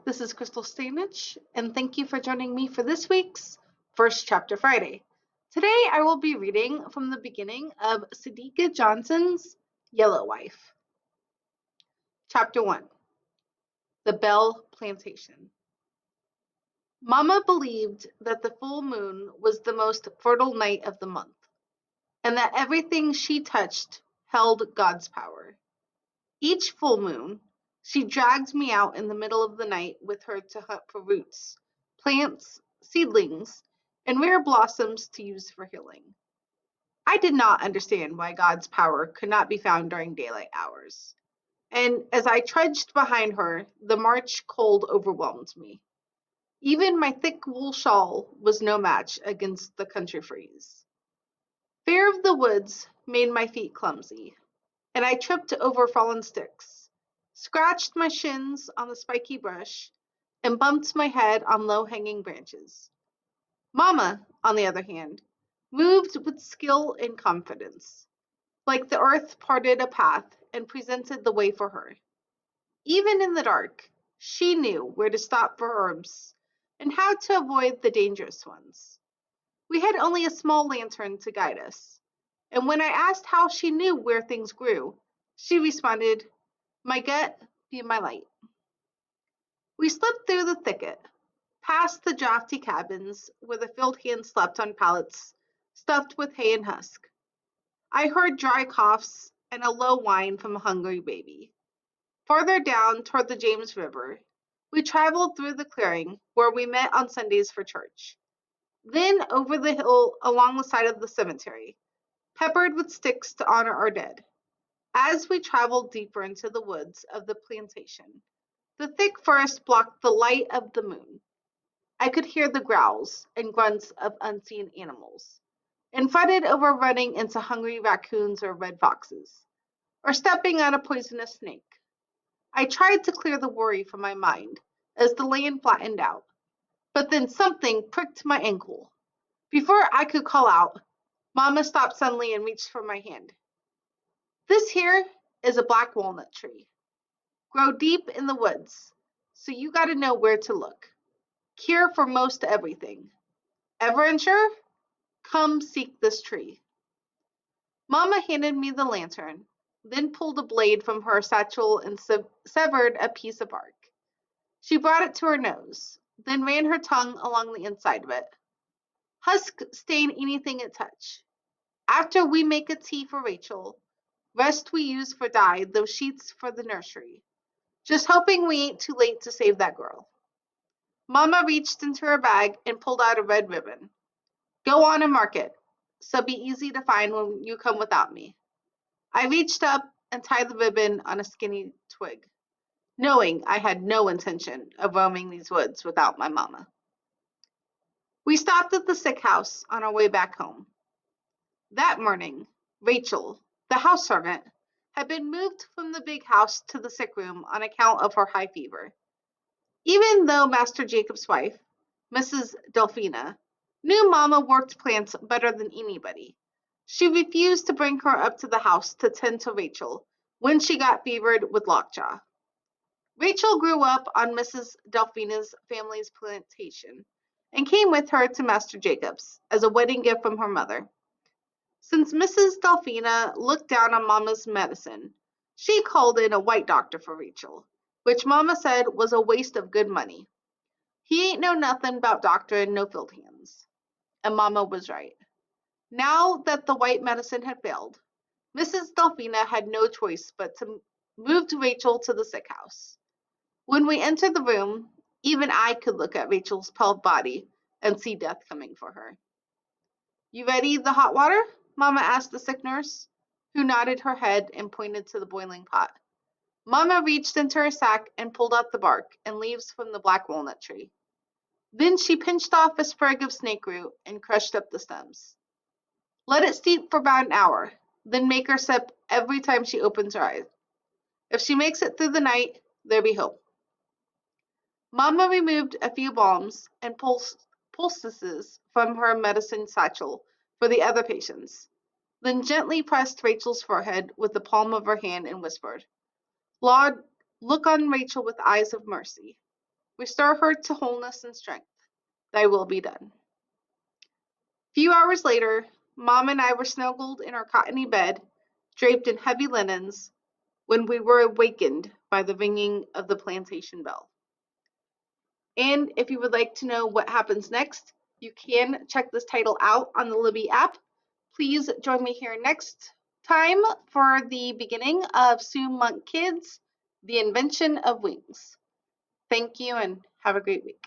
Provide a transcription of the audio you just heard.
This is Krystal, and thank you for joining me for this week's First Chapter Friday. Today I will be reading from the beginning of Sadeqa Johnson's Yellow Wife. Chapter 1, The Bell Plantation. Mama believed that the full moon was the most fertile night of the month, and that everything she touched held God's power. Each full moon, she dragged me out in the middle of the night with her to hunt for roots, plants, seedlings, and rare blossoms to use for healing. I did not understand why God's power could not be found during daylight hours, and as I trudged behind her, the March cold overwhelmed me. Even my thick wool shawl was no match against the country freeze. Fear of the woods made my feet clumsy, and I tripped over fallen sticks, scratched my shins on the spiky brush, and bumped my head on low-hanging branches. Mama, on the other hand, moved with skill and confidence, like the earth parted a path and presented the way for her. Even in the dark, she knew where to stop for herbs and how to avoid the dangerous ones. We had only a small lantern to guide us, and when I asked how she knew where things grew, she responded, "My gut be my light." We slipped through the thicket, past the drafty cabins where the field hands slept on pallets stuffed with hay and husk. I heard dry coughs and a low whine from a hungry baby. Farther down toward the James River, we traveled through the clearing where we met on Sundays for church. Then over the hill along the side of the cemetery, peppered with sticks to honor our dead. As we traveled deeper into the woods of the plantation, the thick forest blocked the light of the moon. I could hear the growls and grunts of unseen animals, and fretted over running into hungry raccoons or red foxes, or stepping on a poisonous snake. I tried to clear the worry from my mind as the land flattened out, but then something pricked my ankle. Before I could call out, Mama stopped suddenly and reached for my hand. "This here is a black walnut tree. Grow deep in the woods, so you gotta know where to look. Cure for most everything. Ever unsure? Come seek this tree." Mama handed me the lantern, then pulled a blade from her satchel and severed a piece of bark. She brought it to her nose, then ran her tongue along the inside of it. "Husk stain anything it touch. After we make a tea for Rachel, rest we use for dye those sheets for the nursery. Just hoping we ain't too late to save that girl." Mama reached into her bag and pulled out a red ribbon. "Go on and mark it, so be easy to find when you come without me." I reached up and tied the ribbon on a skinny twig, knowing I had no intention of roaming these woods without my mama. We stopped at the sick house on our way back home. That morning, Rachel, the house servant, had been moved from the big house to the sick room on account of her high fever. Even though Master Jacob's wife, Mrs. Delphina, knew Mama worked plants better than anybody, she refused to bring her up to the house to tend to Rachel when she got fevered with lockjaw. Rachel grew up on Mrs. Delphina's family's plantation and came with her to Master Jacob's as a wedding gift from her mother. Since Mrs. Delphina looked down on Mama's medicine, she called in a white doctor for Rachel, which Mama said was a waste of good money. He ain't know nothing about doctoring no field hands. And Mama was right. Now that the white medicine had failed, Mrs. Delphina had no choice but to move Rachel to the sick house. When we entered the room, even I could look at Rachel's pale body and see death coming for her. "You ready the hot water?" Mama asked the sick nurse, who nodded her head and pointed to the boiling pot. Mama reached into her sack and pulled out the bark and leaves from the black walnut tree. Then she pinched off a sprig of snake root and crushed up the stems. "Let it steep for about an hour, then make her sip every time she opens her eyes. If she makes it through the night, there be hope." Mama removed a few balms and poultices from her medicine satchel for the other patients, then gently pressed Rachel's forehead with the palm of her hand and whispered, "Lord, look on Rachel with eyes of mercy." Restore her to wholeness and strength. Thy will be done. A few hours later, Mom and I were snuggled in our cottony bed, draped in heavy linens, when we were awakened by the ringing of the plantation bell. And if you would like to know what happens next, you can check this title out on the Libby app. Please join me here next time for the beginning of Sue Monk Kids, The Invention of Wings. Thank you and have a great week.